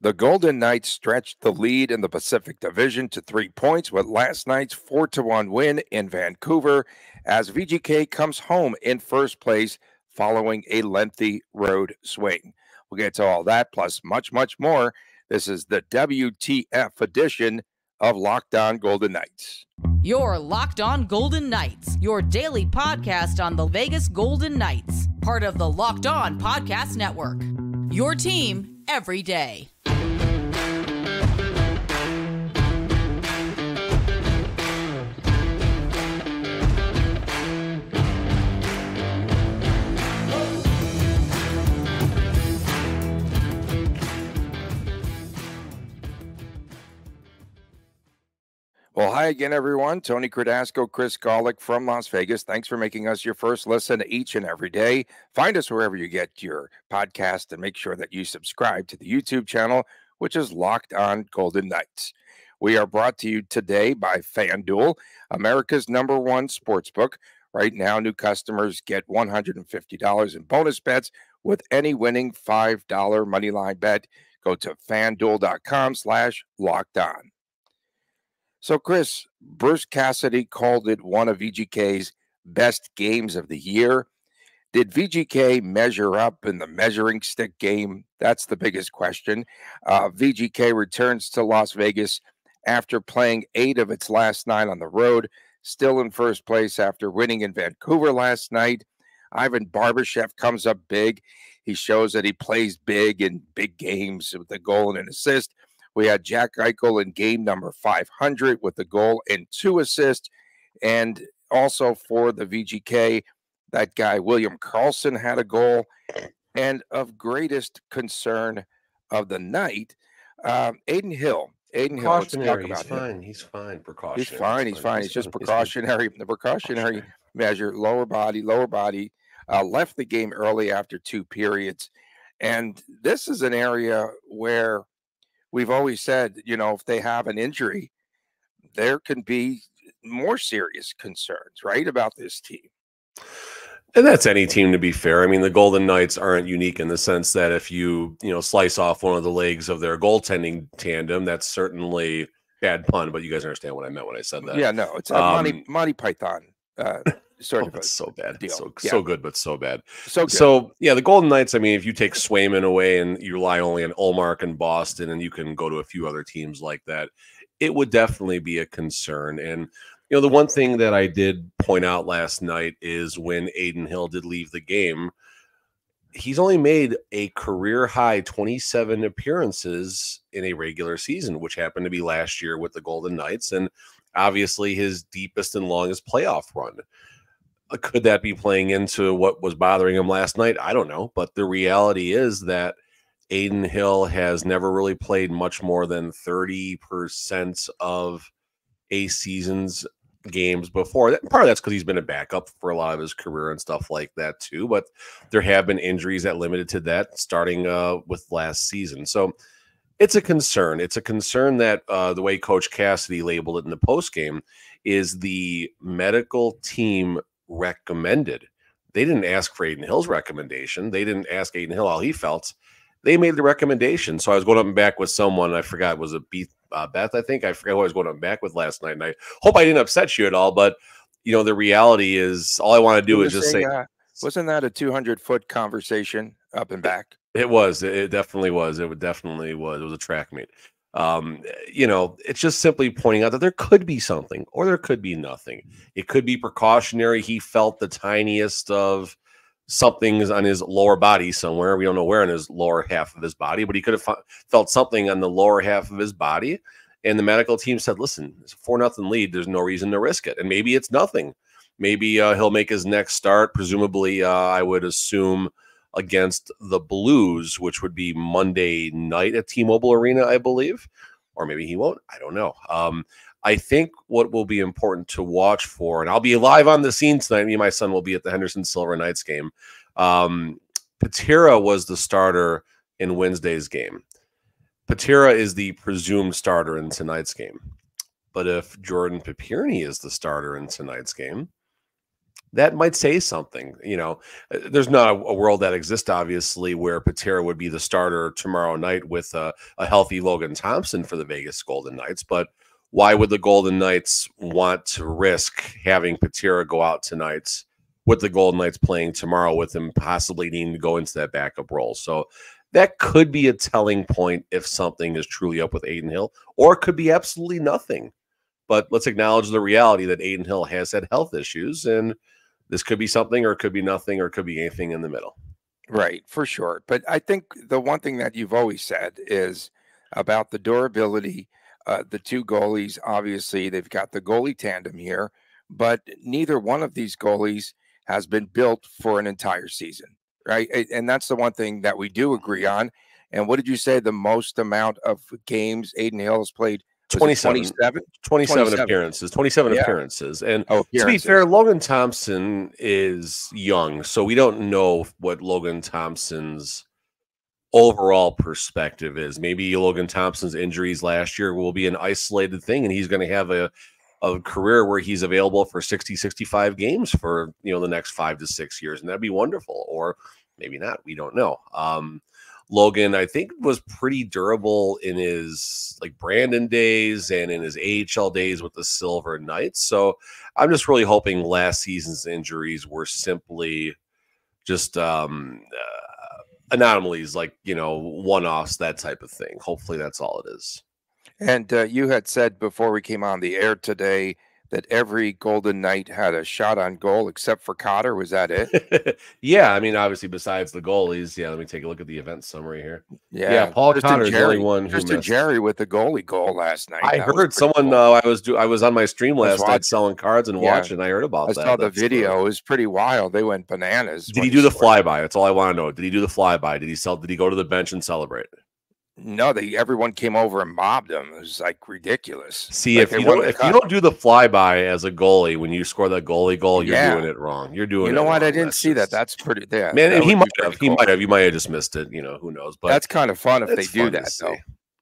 The Golden Knights stretched the lead in the Pacific Division to 3 points with last night's 4-1 win in Vancouver as VGK comes home in first place following a lengthy road swing. We'll get to all that plus much, much more. This is the WTF edition of Locked On Golden Knights. You're Locked On Golden Knights, your daily podcast on the Vegas Golden Knights, part of the Locked On Podcast Network. Your team every day. Well, hi again, everyone. Tony Cardasco, Chris Golick from Las Vegas. Thanks for making us your first listen each and every day. Find us wherever you get your podcast and make sure that you subscribe to the YouTube channel, which is Locked On Golden Knights. We are brought to you today by FanDuel, America's #1 sportsbook. Right now, new customers get $150 in bonus bets with any winning $5 moneyline bet. Go to FanDuel.com/lockedon. So, Chris, Bruce Cassidy called it one of VGK's best games of the year. Did VGK measure up in the measuring stick game? That's the biggest question. VGK returns to Las Vegas after playing 8 of its last 9 on the road, still in first place after winning in Vancouver last night. Ivan Barbashev comes up big. He shows that he plays big in big games with a goal and an assist. We had Jack Eichel in game number 500 with a goal and 2 assists. And also for the VGK, that guy, William Carlson, had a goal. And of greatest concern of the night, Adin Hill. Adin Hill, let's talk about him. He's fine. Precautionary. He's fine. He's just precautionary. The precautionary measure, lower body, left the game early after 2 periods. And this is an area where we've always said, if they have an injury, there can be more serious concerns, right, about this team. And that's any team, to be fair. I mean, the Golden Knights aren't unique in the sense that if you slice off one of the legs of their goaltending tandem, that's certainly bad pun, but you guys understand what I meant when I said that. Yeah, no, it's a Monty Python sort of it's so bad. Deal. So good, but so bad. So good. So, yeah, the Golden Knights, I mean, if you take Swayman away and you rely only on Ullmark and Boston, and you can go to a few other teams like that, it would definitely be a concern. And, the one thing that I did point out last night is when Adin Hill did leave the game, he's only made a career-high 27 appearances in a regular season, which happened to be last year with the Golden Knights, and obviously his deepest and longest playoff run. Could that be playing into what was bothering him last night? I don't know. But the reality is that Adin Hill has never really played much more than 30% of a season's games before. Part of that's because he's been a backup for a lot of his career and stuff like that too. But there have been injuries that limited to that starting with last season. So it's a concern. It's a concern that the way Coach Cassidy labeled it in the postgame is the medical team recommended. They didn't ask for Adin Hill's recommendation. They didn't ask Adin Hill how he felt. They made the recommendation. So I was going up and back with someone. I forgot, was it Beth? I think I forgot who I was going up and back with last night. And I hope I didn't upset you at all. But the reality is, all I want to do is just say, wasn't that a 200-foot conversation up and back? It was. It definitely was. It definitely was. It was a track meet. It's just simply pointing out that there could be something or there could be nothing. It could be precautionary. He felt the tiniest of something's on his lower body somewhere. We don't know where in his lower half of his body, but he could have felt something on the lower half of his body. And the medical team said, listen, it's a 4-0 lead. There's no reason to risk it. And maybe it's nothing. Maybe he'll make his next start. Presumably, I would assume against the Blues, which would be Monday night at T-Mobile Arena, I believe. Or maybe he won't. I don't know. I think what will be important to watch for, and I'll be live on the scene tonight. Me and my son will be at the Henderson Silver Knights game. Patera was the starter in Wednesday's game. Patera is the presumed starter in tonight's game. But if Jordan Papirny is the starter in tonight's game, that might say something. There's not a world that exists, obviously, where Patera would be the starter tomorrow night with a healthy Logan Thompson for the Vegas Golden Knights. But why would the Golden Knights want to risk having Patera go out tonight with the Golden Knights playing tomorrow with him possibly needing to go into that backup role? So that could be a telling point if something is truly up with Adin Hill, or it could be absolutely nothing. But let's acknowledge the reality that Adin Hill has had health issues, and this could be something, or it could be nothing, or it could be anything in the middle. Right, for sure. But I think the one thing that you've always said is about the durability. The two goalies, obviously, they've got the goalie tandem here, but neither one of these goalies has been built for an entire season, right? And that's the one thing that we do agree on. And what did you say the most amount of games Adin Hill has played? 27 appearances, 27 appearances. And to be fair, Logan Thompson is young, so we don't know what Logan Thompson's overall perspective is. Maybe Logan Thompson's injuries last year will be an isolated thing, and he's going to have a career where he's available for 60, 65 games for the next 5 to 6 years, and that'd be wonderful. Or maybe not. We don't know. Logan, I think, was pretty durable in his Brandon days and in his AHL days with the Silver Knights. So I'm just really hoping last season's injuries were simply just anomalies, one-offs, that type of thing. Hopefully that's all it is. And you had said before we came on the air today that every Golden Knight had a shot on goal except for Cotter. Was that it? Yeah, I mean, obviously, besides the goalies. Yeah, let me take a look at the event summary here. Yeah, Paul Cotter's the only one who Tristan Jerry with the goalie goal last night. I heard someone. Cool. I was on my stream last night selling cards and watching. I heard about that. I saw the video. It was pretty wild. They went bananas. Did he do the flyby? That's all I want to know. Did he do the flyby? Did he go to the bench and celebrate? No, everyone came over and mobbed him. It was ridiculous. See, if you don't do the flyby as a goalie when you score that goalie goal, you're doing it wrong. You're doing. You know what? I didn't see that. That's pretty. Yeah, man, he might have. He might have. You might have just missed it. Who knows? But that's kind of fun if they do that, though.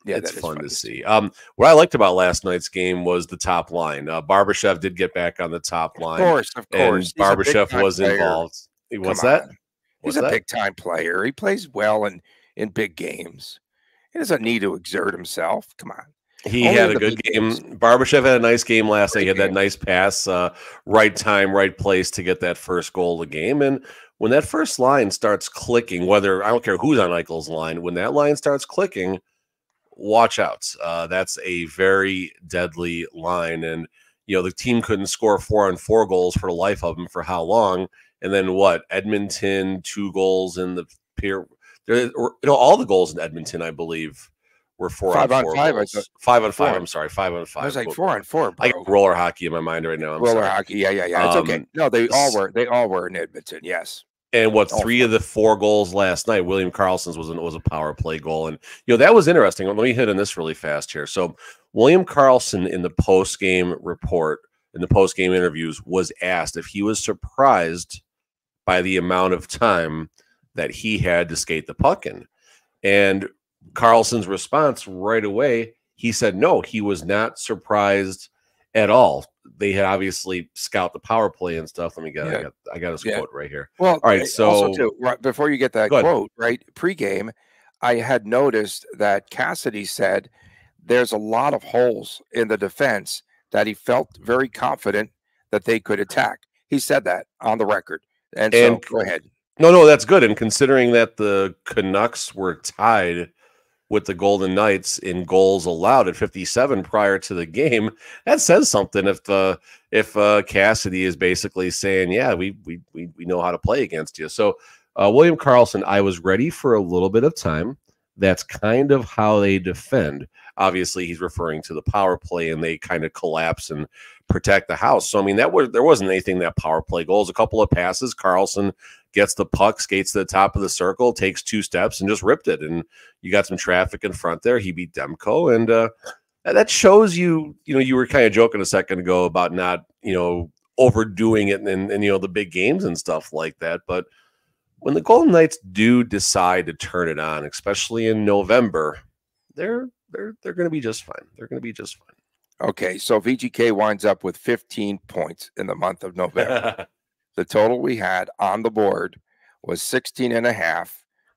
Yeah, it's fun to see. What I liked about last night's game was the top line. Barbashev did get back on the top line. Of course. And Barbashev was involved. What's that? He's a big-time player. He plays well in big games. He doesn't need to exert himself. Come on. He had a good game. Barbashev had a nice game last night. He had that nice pass, right time, right place to get that first goal of the game. And when that first line starts clicking, I don't care who's on Eichel's line, when that line starts clicking, watch out. That's a very deadly line. And, the team couldn't score 4-on-4 goals for the life of them for how long? And then what? Edmonton, 2 goals in the period. All the goals in Edmonton, I believe, were 4-on-4 goals. 5-on-5. I'm sorry, 5-on-5. I was 4-on-4. I got roller hockey in my mind right now. Roller hockey, yeah. It's okay. No, they all were in Edmonton. Yes. And 3 of the 4 goals last night, William Carlson's was a power play goal, and that was interesting. Let me hit on this really fast here. So William Carlson in the post game report, in the post game interviews, was asked if he was surprised by the amount of time that he had to skate the puck in. And Carlson's response right away, he said no, he was not surprised at all. They had obviously scout the power play and stuff. Let me get I got his quote right here. Well, all right, so also too, before you get that quote, right, pregame, I had noticed that Cassidy said there's a lot of holes in the defense that he felt very confident that they could attack. He said that on the record. And so go ahead. No, that's good. And considering that the Canucks were tied with the Golden Knights in goals allowed at 57 prior to the game, that says something. If Cassidy is basically saying, yeah, we know how to play against you. So William Carlson, I was ready for a little bit of time. That's kind of how they defend. Obviously, he's referring to the power play, and they kind of collapse and protect the house. So, I mean, there wasn't anything that power play goals. A couple of passes, Carlson gets the puck, skates to the top of the circle, takes 2 steps, and just ripped it. And you got some traffic in front there. He beat Demko, and that shows you. You were kind of joking a second ago about not overdoing it and the big games and stuff like that, but when the Golden Knights do decide to turn it on, especially in November, they're going to be just fine. They're going to be just fine. Okay, so VGK winds up with 15 points in the month of November. the total we had on the board was 16.5.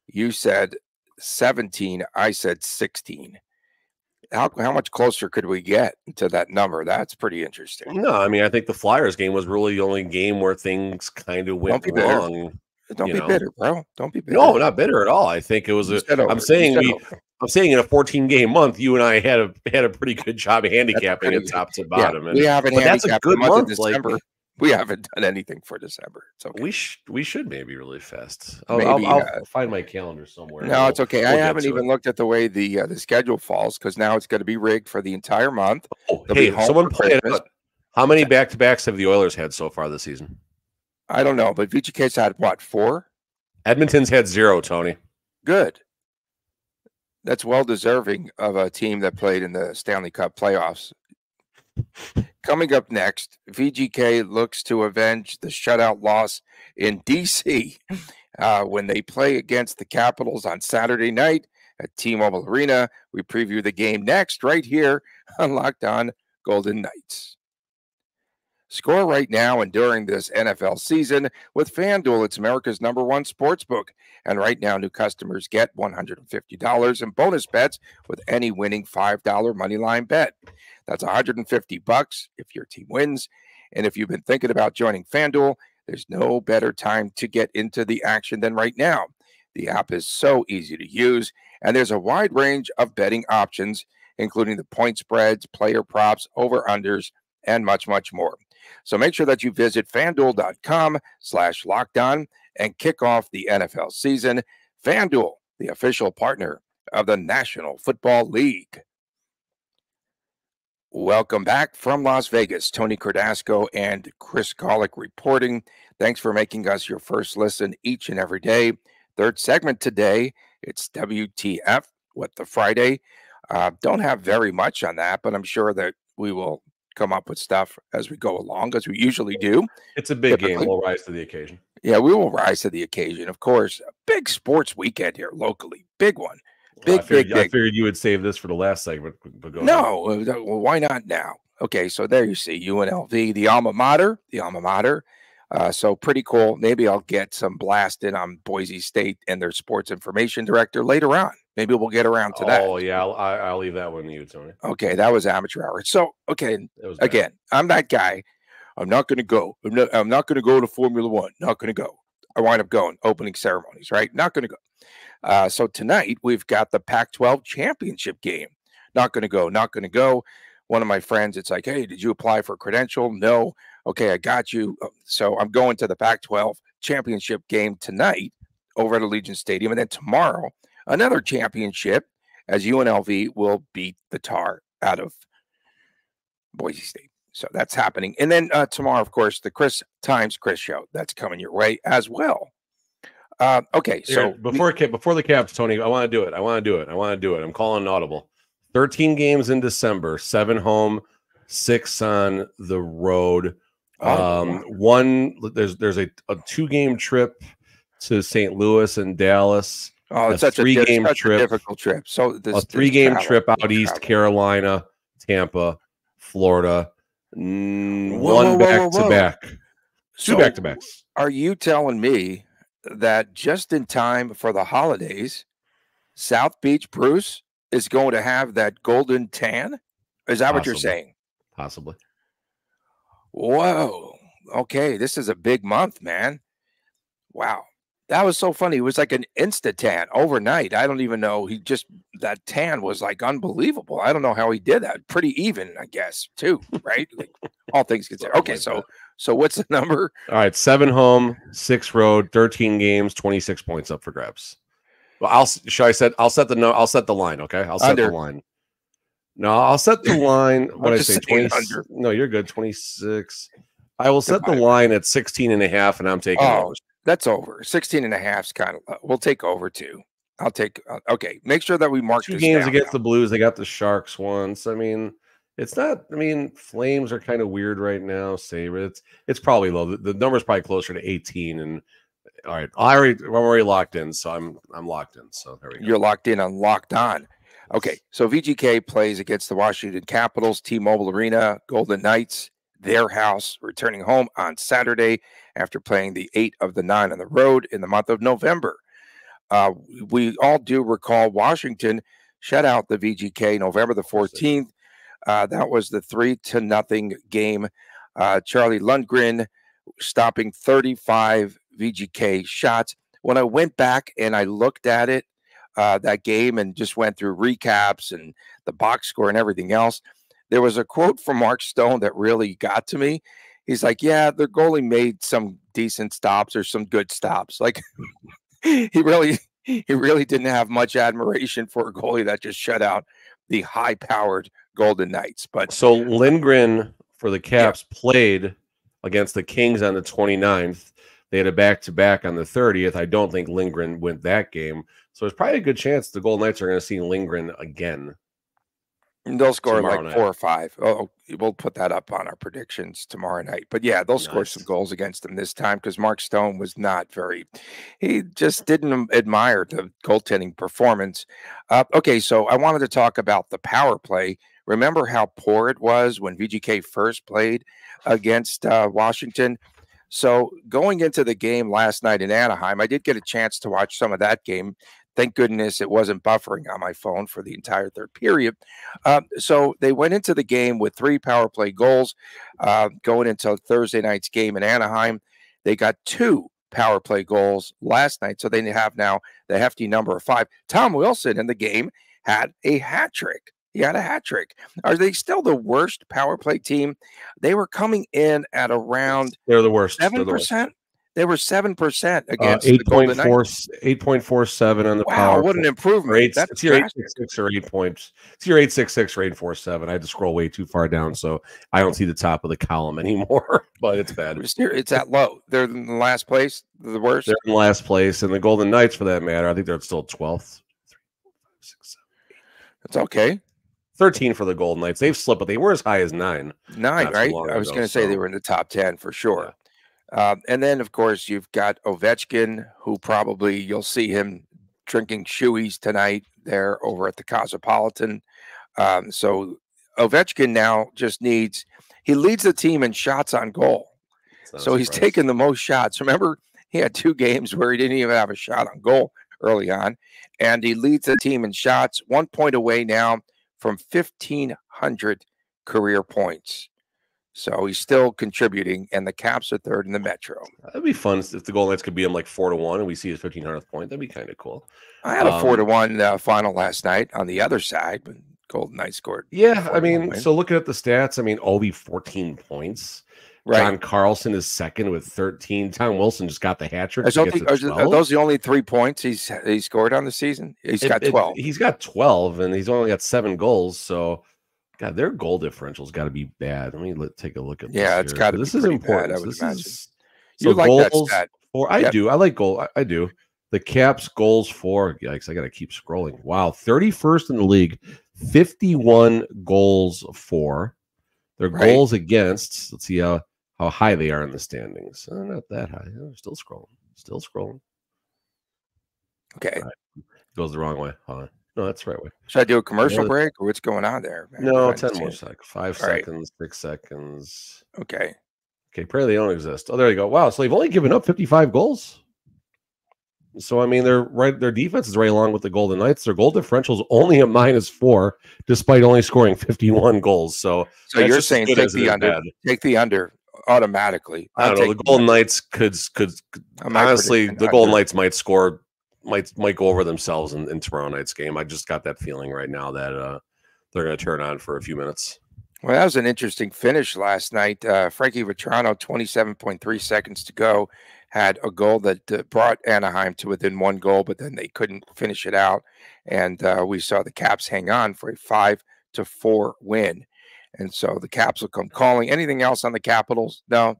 You said 17. I said 16. How much closer could we get to that number? That's pretty interesting. No, I mean, I think the Flyers game was really the only game where things kind of went wrong. Don't be bitter, bro. Don't be bitter. No, not bitter at all. I think it was I'm saying in a 14-game month, you and I had a pretty good job handicapping it top to bottom. Yeah, we haven't handicapped that's a good month. December. We haven't done anything for December. It's okay. We should maybe really fast. I'll find my calendar somewhere. No, it's okay. I haven't even looked at the way the schedule falls because now it's going to be rigged for the entire month. Oh, hey, someone play it out. How many back-to-backs have the Oilers had so far this season? I don't know, but VGK's had what, 4? Edmonton's had 0, Tony. Good. That's well deserving of a team that played in the Stanley Cup playoffs. Coming up next, VGK looks to avenge the shutout loss in D.C. When they play against the Capitals on Saturday night at T-Mobile Arena. We preview the game next right here on Locked On Golden Knights. Score right now and during this NFL season with FanDuel. It's America's #1 sportsbook. And right now, new customers get $150 in bonus bets with any winning $5 moneyline bet. That's $150 if your team wins. And if you've been thinking about joining FanDuel, there's no better time to get into the action than right now. The app is so easy to use, and there's a wide range of betting options, including the point spreads, player props, over-unders, and much, much more. So make sure that you visit FanDuel.com/lockedon and kick off the NFL season. FanDuel, the official partner of the National Football League. Welcome back from Las Vegas. Tony Cardasco and Chris Golick reporting. Thanks for making us your first listen each and every day. Third segment today, it's WTF, What the Friday. Don't have very much on that, but I'm sure that we will come up with stuff as we go along, as we usually do. It's a big game. We'll rise to the occasion. Yeah, we will rise to the occasion. Of course, a big sports weekend here locally. Big one. Big. I figured you would save this for the last segment. But well, why not now? Okay, so there you see UNLV, the alma mater. So pretty cool. Maybe I'll get some blasted on Boise State and their sports information director later on. Maybe we'll get around to that. Oh, yeah. I'll leave that one to you, Tony. Okay, that was amateur hour. So, okay, again, I'm that guy. I'm not going to go. I'm not going to go to Formula One. Not going to go. I wind up going. Opening ceremonies, right? Not going to go. So tonight, we've got the Pac-12 championship game. Not going to go. Not going to go. One of my friends, it's like, hey, did you apply for a credential? No. Okay, I got you. So I'm going to the Pac-12 championship game tonight over at Allegiant Stadium. And then tomorrow, another championship as UNLV will beat the tar out of Boise State. So that's happening. And then tomorrow, of course, the Chris show. That's coming your way as well. Okay, so before the Caps, Tony, I want to do it. I'm calling an audible. 13 games in December, 7 home, 6 on the road. There's a 2-game trip to St. Louis and Dallas. Oh, it's such a difficult trip. So a 3-game trip out east, Carolina, Tampa, Florida. One back-to-back. Two back-to-backs. Are you telling me that just in time for the holidays, South Beach Bruce is going to have that golden tan? Is that what you're saying? Possibly. Whoa. Okay, this is a big month, man. Wow. That was so funny. It was like an insta tan overnight. I don't even know. That tan was like unbelievable. I don't know how he did that. Pretty even, I guess, too, right? Like, all things considered. Okay, so what's the number? All right, 7 home, 6 road, 13 games, 26 points up for grabs. Well, I'll set the line, okay? I'll set the line. No, I'll set the line. What I say, 20 under. No, you're good. 26. I will set the line at 16.5, and I'm taking over. That's over. 16.5 is kind of. We'll take over too. I'll take. Okay, make sure that we mark 2 games against the Blues. They got the Sharks once. I mean, it's not. I mean, Flames are kind of weird right now. Sabre. It's probably low. The number's probably closer to 18. And all right, I'm already locked in. So I'm locked in. So there we go. You're locked in on Locked On. Okay, so VGK plays against the Washington Capitals, T-Mobile Arena, Golden Knights. their house, returning home on Saturday after playing the 8 of the 9 on the road in the month of November. We all do recall Washington shut out the VGK November the 14th. That was the 3-0 game. Charlie Lundgren stopping 35 VGK shots. When I went back and I looked at it, that game, and just went through recaps and the box score and everything else, there was a quote from Mark Stone that really got to me. He's like, yeah, their goalie made some decent stops or some good stops. Like, he really didn't have much admiration for a goalie that just shut out the high-powered Golden Knights. But so Lindgren for the Caps played against the Kings on the 29th. They had a back-to-back on the 30th. I don't think Lindgren went that game. So there's probably a good chance the Golden Knights are going to see Lindgren again. And they'll score like night. 4 or 5. Oh, we'll put that up on our predictions tomorrow night. But yeah, they'll score some goals against them this time, because Mark Stone was not he just didn't admire the goaltending performance. Okay, so I wanted to talk about the power play. Remember how poor it was when VGK first played against Washington? So going into the game last night in Anaheim, I did get a chance to watch some of that game. Thank goodness it wasn't buffering on my phone for the entire third period. So they went into the game with 3 power play goals. Going into Thursday night's game in Anaheim, they got 2 power play goals last night. So they have now the hefty number of 5. Tom Wilson in the game had a hat trick. He had a hat trick. Are they still the worst power play team? They were coming in at around they're the worst. 7%. They were 7% against the Golden Knights. 8.47 on the power. Wow, what an improvement. It's your 866 or 8 points. It's your 866 or 847. I had to scroll way too far down, so I don't see the top of the column anymore, but it's bad. It's that low. They're in the last place, the worst. They're in last place, and the Golden Knights, for that matter, I think they're still 12th. 3, 4, 5, 6, 7, 8. That's okay. 13 for the Golden Knights. They've slipped, but they were as high as 9. 9, right? I was going to say they were in the top 10 for sure. Yeah. And then, of course, you've got Ovechkin, who probably you'll see him drinking shoeies tonight there over at the Cosmopolitan. So Ovechkin now just he leads the team in shots on goal. So he's taken the most shots. Remember, he had 2 games where he didn't even have a shot on goal early on. And he leads the team in shots, 1 point away now from 1,500 career points. So he's still contributing, and the Caps are 3rd in the Metro. That'd be fun if the Golden Knights could beat him like 4-1, and we see his 1,500th point. That'd be kind of cool. I had a 4-1 final last night on the other side, but Golden Knights scored. Yeah, I mean, so looking at the stats, I mean, Ovi 14 points. Right. John Carlson is 2nd with 13. Tom Wilson just got the hat trick. Are those the only 3 points he scored on the season? He's got 12. He's got 12, and he's only got 7 goals. So, God, their goal differential's got to be bad. Let me take a look at this. Yeah, it's got to be. This is important. Bad, I would imagine. You like that stat? I do. I like goal. I do. The Caps goals for. Yikes! I got to keep scrolling. Wow, 31st in the league, 51 goals for. Their goals against. Let's see how high they are in the standings. Not that high. Still scrolling. Still scrolling. Okay. Goes the wrong way. Hold on. No, that's the right way. Should I do a commercial break, or what's going on there? Man? No, 10 more seconds. 5 seconds, 6 seconds. Okay. Apparently they don't exist. Oh, there you go. Wow. So they've only given up 55 goals. So, I mean, their defense is right along with the Golden Knights. Their goal differential is only a -4, despite only scoring 51 goals. So you're saying take the under automatically. I don't know. The Golden Knights could honestly, the Golden Knights might score. Might go over themselves in tomorrow night's game. I just got that feeling right now that they're going to turn on for a few minutes. Well, that was an interesting finish last night. Frankie Vetrano, 27.3 seconds to go, had a goal that brought Anaheim to within 1 goal, but then they couldn't finish it out. And we saw the Caps hang on for a 5-4 win. And so the Caps will come calling. Anything else on the Capitals? No.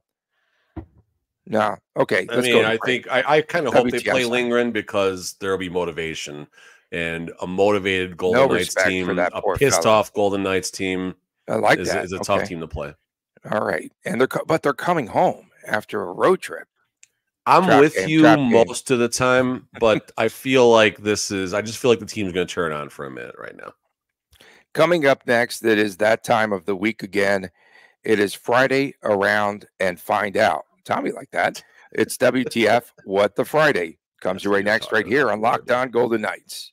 Okay. I think I kind of hope they play Lindgren, because there will be motivation, and a motivated Golden Knights team, a pissed off Golden Knights team. I like that. Is a tough team to play. All right, and they're coming home after a road trip. I'm with you most of the time, but I feel like I just feel like the team's going to turn on for a minute right now. Coming up next, it is that time of the week again. It is Friday around and find out. Tommy like that. It's WTF What the Friday. Comes your way next right here on Locked On Golden Knights.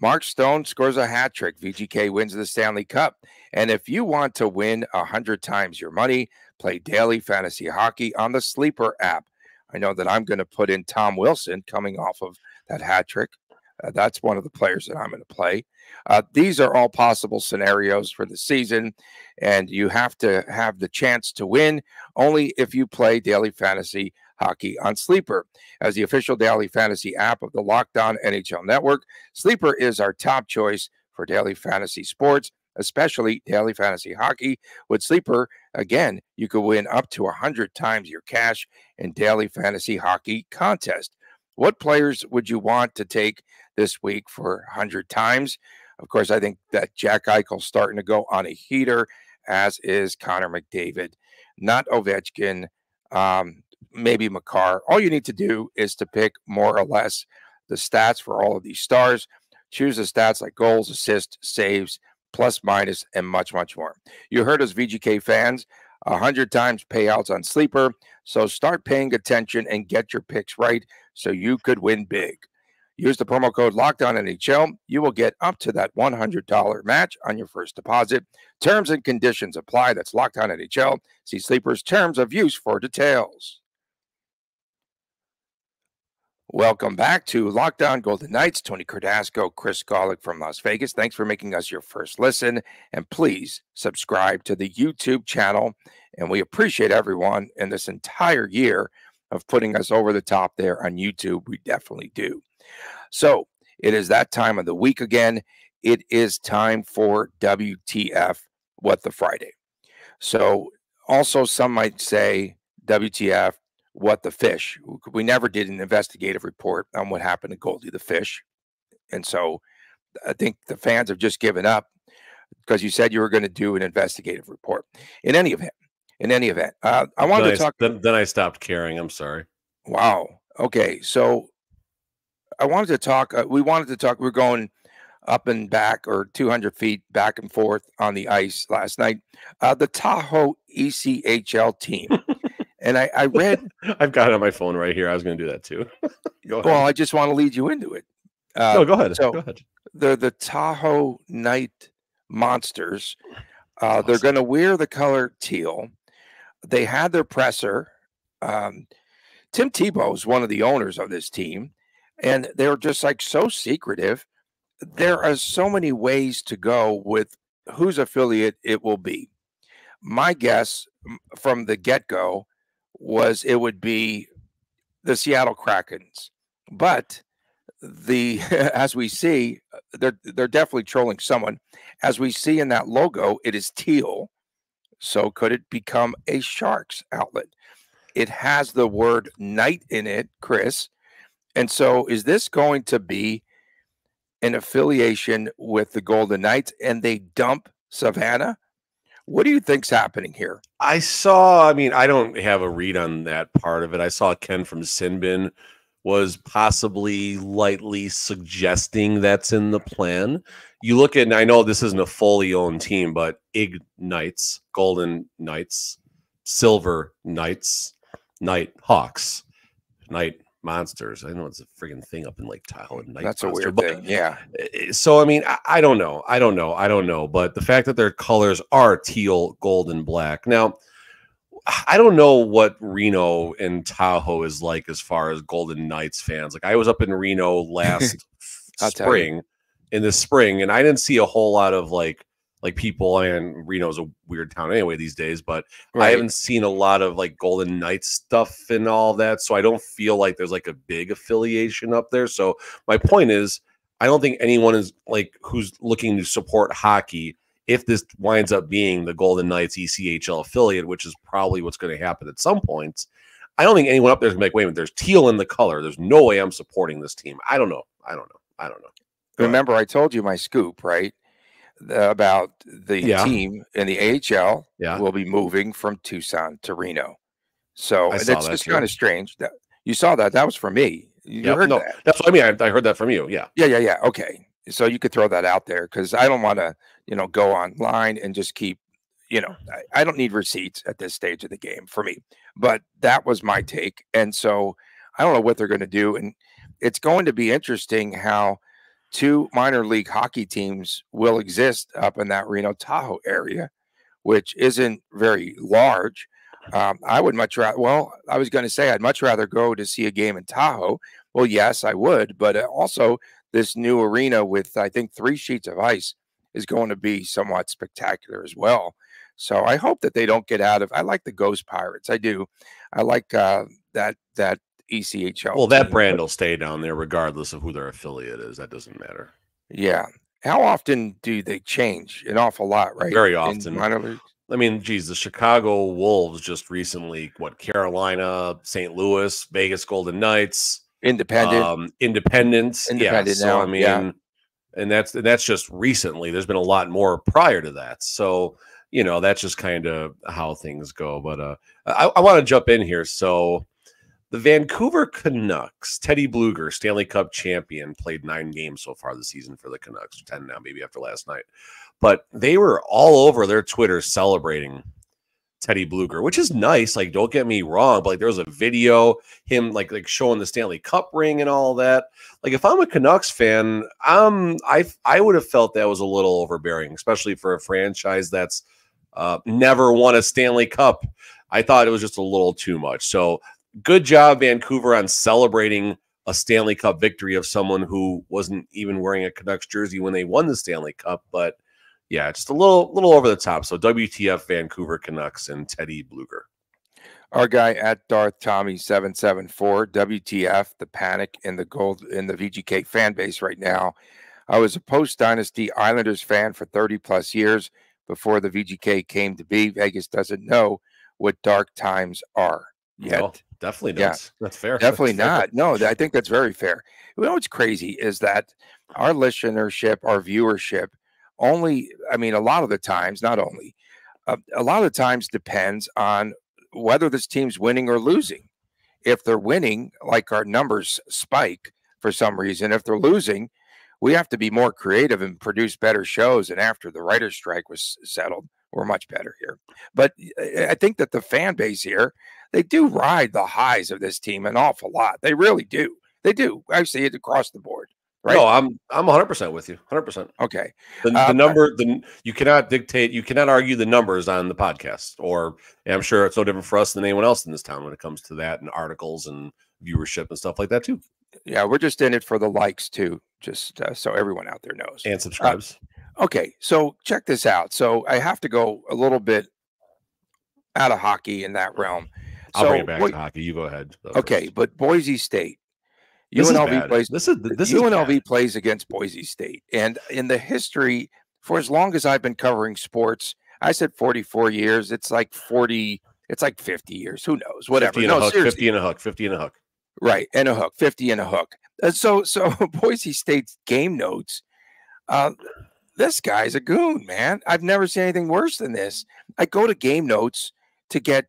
Mark Stone scores a hat trick. VGK wins the Stanley Cup. And if you want to win 100 times your money, play daily fantasy hockey on the Sleeper app. I know that I'm going to put in Tom Wilson coming off of that hat trick. That's one of the players that I'm going to play. These are all possible scenarios for the season, and you have to have the chance to win only if you play daily fantasy hockey on Sleeper. As the official daily fantasy app of the Locked On NHL Network, Sleeper is our top choice for daily fantasy sports, especially daily fantasy hockey. With Sleeper, again, you could win up to 100 times your cash in daily fantasy hockey contest. What players would you want to take this week for 100 times? Of course, I think that Jack Eichel's starting to go on a heater, as is Connor McDavid. Not Ovechkin, maybe Makar. All you need to do is to pick more or less the stats for all of these stars. Choose the stats like goals, assists, saves, plus, minus, and much, much more. You heard us, VGK fans, 100 times payouts on Sleeper. So start paying attention and get your picks right so you could win big. Use the promo code LOCKEDONNHL. You will get up to that $100 match on your first deposit. Terms and conditions apply. That's Locked On NHL. See Sleeper's terms of use for details. Welcome back to Locked On Golden Knights. Tony Cardasco, Chris Golick from Las Vegas. Thanks for making us your first listen. And please subscribe to the YouTube channel. And we appreciate everyone in this entire year of putting us over the top there on YouTube. We definitely do. So it is that time of the week again. It is time for WTF What the Friday. So also some might say WTF What the Fish. We never did an investigative report on what happened to Goldie the Fish. And so I think the fans have just given up because you said you were going to do an investigative report. In any event, I wanted to talk. Then I stopped caring. I'm sorry. Wow. Okay. So I wanted to talk. We're going up and back, or 200 feet back and forth on the ice last night. The Tahoe ECHL team. And I read. I've got it on my phone right here. I was going to do that too. Go ahead. Well, I just want to lead you into it. No, go ahead. So go ahead. The Tahoe Night Monsters. Awesome. They're going to wear the color teal. They had their presser. Tim Tebow is one of the owners of this team, and they're just like so secretive. There are so many ways to go with whose affiliate it will be. My guess from the get-go was it would be the Seattle Krakens, but as we see, they're definitely trolling someone. As we see in that logo, it is teal. So could it become a Sharks outlet? It has the word night in it, Chris. And so is this going to be an affiliation with the Golden Knights and they dump Savannah? What do you think's happening here? I don't have a read on that part of it. I saw Ken from Sinbin was possibly lightly suggesting that's in the plan. You look at, and I know this isn't a fully owned team, but Knights, Golden Knights, Silver Knights, Night Hawks, Night Monsters. I know it's a friggin' thing up in Lake Tahoe. That's a weird thing, yeah. So, I don't know. But the fact that their colors are teal, gold, and black. Now, I don't know what Reno and Tahoe is like as far as Golden Knights fans. Like, I was up in Reno last spring, and I didn't see a whole lot of like people, and Reno's a weird town anyway these days, but right. I haven't seen a lot of like Golden Knights stuff and all that. So I don't feel like there's like a big affiliation up there. So my point is, I don't think anyone is like who's looking to support hockey, if this winds up being the Golden Knights ECHL affiliate, which is probably what's going to happen at some points, I don't think anyone up there is going to be like, wait a minute, there's teal in the color. There's no way I'm supporting this team. I don't know. Remember, I told you my scoop, right? About the team in the AHL will be moving from Tucson to Reno. So it's just kind of strange that you saw that. That was for me. You heard that. That's what I mean. I heard that from you. Yeah. Okay. So you could throw that out there because I don't want to, go online and just keep, you know, I don't need receipts at this stage of the game for me, but that was my take. And so I don't know what they're going to do. And it's going to be interesting how two minor league hockey teams will exist up in that Reno Tahoe area, which isn't very large. I would much rather, well, I was going to say I'd much rather go to see a game in Tahoe. Well, yes, I would. But also this new arena with, I think, 3 sheets of ice is going to be somewhat spectacular as well. So I hope that they don't get out of, I like the Ghost Pirates. I do. I like that ECHL. Well, that team, brand will stay down there regardless of who their affiliate is. That doesn't matter. Yeah. How often do they change? An awful lot, right? Very often. In minor leagues? I mean, geez, the Chicago Wolves just recently, Carolina, St. Louis, Vegas Golden Knights, Independent. Yeah. So, now, I mean, and that's just recently. There's been a lot more prior to that. So, you know, that's just kind of how things go. But I want to jump in here. So the Vancouver Canucks, Teddy Bluger, Stanley Cup champion, played 9 games so far this season for the Canucks, 10 now, maybe after last night. But they were all over their Twitter celebrating Teddy Bluger, which is nice. Like, don't get me wrong, but like there was a video, him like showing the Stanley Cup ring and all that. Like, if I'm a Canucks fan, I would have felt that was a little overbearing, especially for a franchise that's never won a Stanley Cup. I thought it was just a little too much. So good job, Vancouver, on celebrating a Stanley Cup victory of someone who wasn't even wearing a Canucks jersey when they won the Stanley Cup. But yeah, just a little over the top. So WTF, Vancouver Canucks and Teddy Bluger. Our guy at Darth Tommy 774, WTF, the panic in the VGK fan base right now. I was a post-dynasty Islanders fan for 30-plus years before the VGK came to be. Vegas doesn't know what dark times are yet. No, definitely not. Yeah, that's fair. Definitely that's fair. not. No, I think that's very fair. You know what's crazy is that our listenership, our viewership, only, I mean, a lot of the times, not only, a lot of the times depends on whether this team's winning or losing. If they're winning, like our numbers spike for some reason. If they're losing, we have to be more creative and produce better shows. And after the writer's strike was settled, we're much better here. But I think that the fan base here, they do ride the highs of this team an awful lot. They really do. They do. I see it across the board. Right? No, I'm 100% with you. 100%. Okay. The number, you cannot dictate, you cannot argue the numbers on the podcast, or I'm sure it's no different for us than anyone else in this town when it comes to that and articles and viewership and stuff like that too. Yeah, we're just in it for the likes too, just so everyone out there knows. And subscribes. Okay, so check this out. So I have to go a little bit out of hockey in that realm. I'll bring it back to hockey. You go ahead. Okay, first. But Boise State. UNLV plays. UNLV plays against Boise State, and in the history, for as long as I've been covering sports, I said 44 years. It's like 40. It's like 50 years. Who knows? Whatever. 50 and a hook. 50 and a hook. 50 and a hook. Right, and a hook. 50 and a hook. So Boise State's game notes. This guy's a goon, man. I've never seen anything worse than this. I go to game notes to get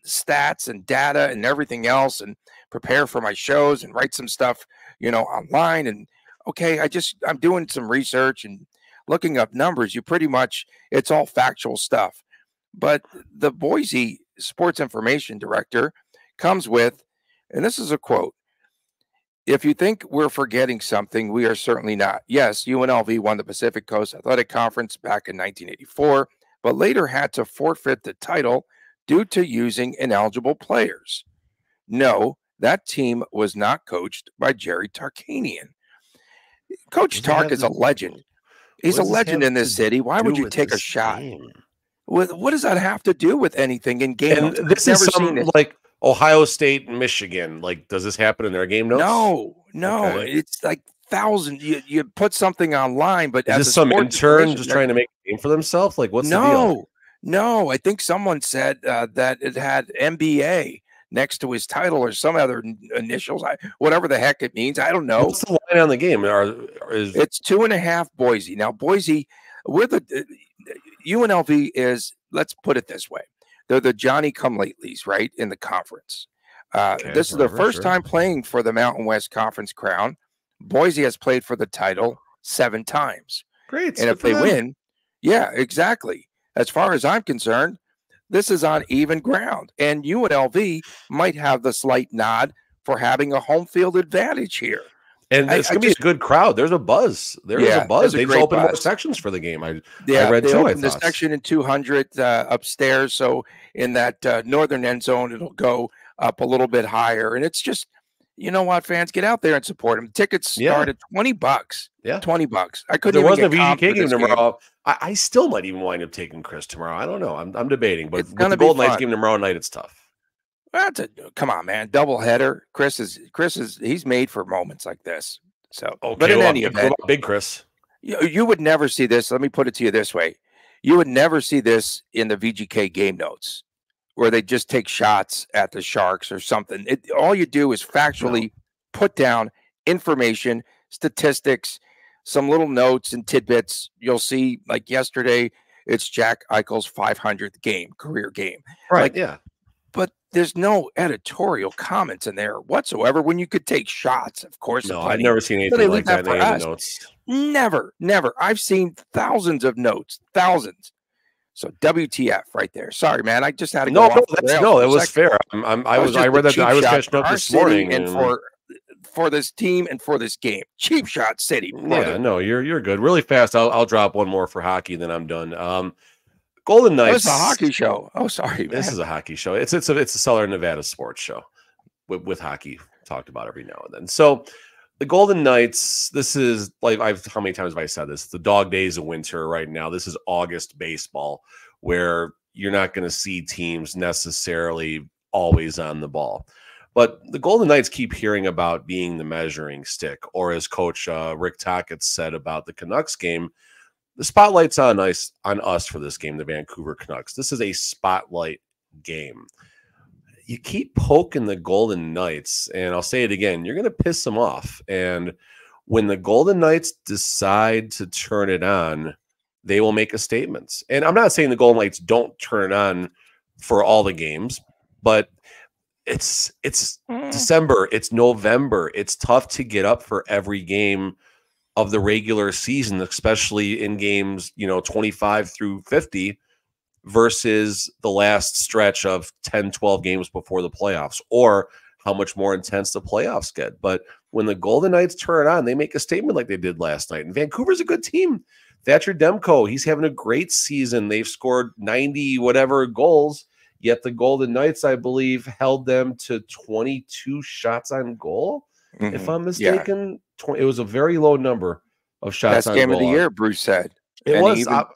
stats and data and everything else, and prepare for my shows and write some stuff, online. And okay, I'm doing some research and looking up numbers. It's all factual stuff. But the Boise sports information director comes with, and this is a quote: "If you think we're forgetting something, we are certainly not. Yes, UNLV won the Pacific Coast Athletic Conference back in 1984, but later had to forfeit the title due to using ineligible players. No, that team was not coached by Jerry Tarkanian." Coach Tark is a legend. He's a legend in this city. Why would you take a shot? What does that have to do with anything in game notes? This is some like Ohio State and Michigan. Like, does this happen in their game notes? No. Okay. It's like thousands. You put something online, but is this some intern just trying to make a name for themselves? Like, what's the deal? No, I think someone said that it had MBA next to his title or some other initials, whatever the heck it means. I don't know. What's the line on the game? It's 2.5 Boise. Now, Boise, UNLV is, let's put it this way, they're the Johnny-come-latelys, right, in the conference. This is their first time playing for the Mountain West Conference crown. Boise has played for the title 7 times. Great. And if they win, yeah, exactly. as far as I'm concerned, this is on even ground. And UNLV might have the slight nod for having a home field advantage here. And it's going to be a good crowd. There's a buzz. There's a buzz. They just opened more sections for the game. I read they too. Opened the section in 200 upstairs. So in that northern end zone, it'll go up a little bit higher. And it's just, you know what, fans, get out there and support them. Tickets start at $20. Yeah, $20. I couldn't. There wasn't a VGK game tomorrow. I still might even wind up taking Chris tomorrow. I don't know. I'm debating, but with the Golden Knights game tomorrow night, it's tough. Come on, man. Doubleheader. Chris is he's made for moments like this. So, okay, but in any event, big Chris, you would never see this. Let me put it to you this way: you would never see this in the VGK game notes, where they just take shots at the Sharks or something. All you do is factually put down information, statistics, some little notes and tidbits. You'll see, like yesterday, it's Jack Eichel's 500th career game. Right? But there's no editorial comments in there whatsoever when you could take shots, of course. No, I've never seen anything like that in the notes. Never. I've seen thousands of notes, thousands. So WTF right there. Sorry, man. I just had to go off the rails. No, it was fair. I read that. I was catching up this morning. And for this team and for this game. Cheap shot city. Brother. Yeah, no, you're good. Really fast. I'll drop one more for hockey, then I'm done. Golden Knights. It's a hockey show. Oh, sorry, man. This is a hockey show. It's a Southern Nevada sports show with hockey talked about every now and then. So the Golden Knights, this is like how many times have I said this? The dog days of winter right now. This is August baseball, where you're not going to see teams necessarily always on the ball. But the Golden Knights keep hearing about being the measuring stick, or as Coach Rick Tocchet said about the Canucks game, the spotlight's on us for this game, the Vancouver Canucks. This is a spotlight game. You keep poking the Golden Knights, and I'll say it again, you're going to piss them off. And when the Golden Knights decide to turn it on, they will make a statement. And I'm not saying the Golden Knights don't turn it on for all the games, but it's December, it's November. It's tough to get up for every game of the regular season, especially in games, 25 through 50 versus the last stretch of 10, 12 games before the playoffs, or how much more intense the playoffs get. But when the Golden Knights turn it on, they make a statement like they did last night. And Vancouver's a good team. Thatcher Demko, he's having a great season. They've scored 90 whatever goals, yet the Golden Knights, I believe, held them to 22 shots on goal. Mm-hmm. If I'm mistaken, it was a very low number of shots on goal. Best game of the year, Bruce said.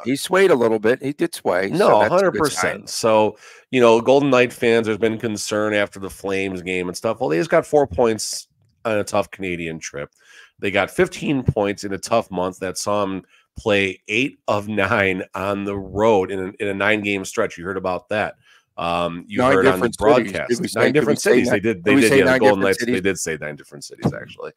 He swayed a little bit. He did sway. No, 100%. So, Golden Knight fans, there's been concern after the Flames game and stuff. Well, they just got 4 points on a tough Canadian trip. They got 15 points in a tough month that saw them play 8 of 9 on the road in a 9-game stretch. You heard about that. You heard on the broadcast. 9 different cities. They did. The Golden Knights. They did say 9 different cities. Actually,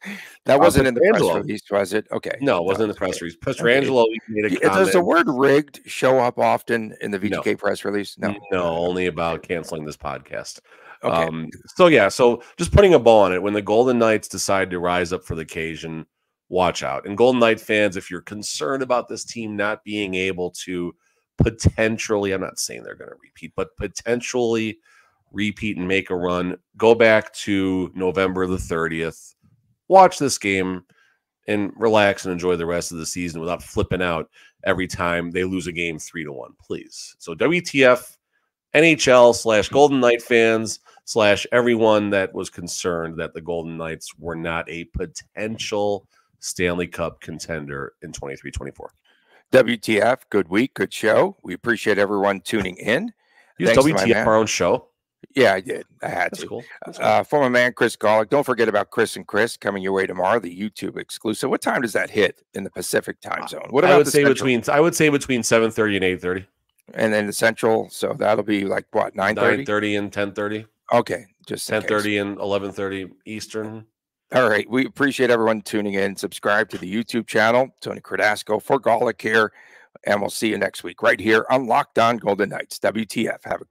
that wasn't in the press release, was it? Okay. No, it wasn't in the press release. Petrangelo made a comment. Does the word "rigged" show up often in the VGK press release? No, only about canceling this podcast. Okay. So just putting a bow on it. When the Golden Knights decide to rise up for the occasion, watch out. And Golden Knight fans, if you're concerned about this team not being able to potentially, I'm not saying they're going to repeat, but potentially repeat and make a run, go back to November the 30th, watch this game, and relax and enjoy the rest of the season without flipping out every time they lose a game 3-1, please. So WTF, NHL / Golden Knight fans / everyone that was concerned that the Golden Knights were not a potential Stanley Cup contender in 23-24. WTF, good week, good show. We appreciate everyone tuning in. You WTF our own show? Yeah, I did. I had That's to. Cool. For my man, Chris Golick. Don't forget about Chris and Chris coming your way tomorrow, the YouTube exclusive. What time does that hit in the Pacific time zone? What about I would say between 7:30 and 8:30. And then the Central, so that'll be like what, 9:30? 9:30 and 10:30. Okay, just 10:30 and 11:30 Eastern. All right. We appreciate everyone tuning in. Subscribe to the YouTube channel. Tony Cardasco for Golick here. And we'll see you next week right here on Locked On Golden Knights. WTF. Have a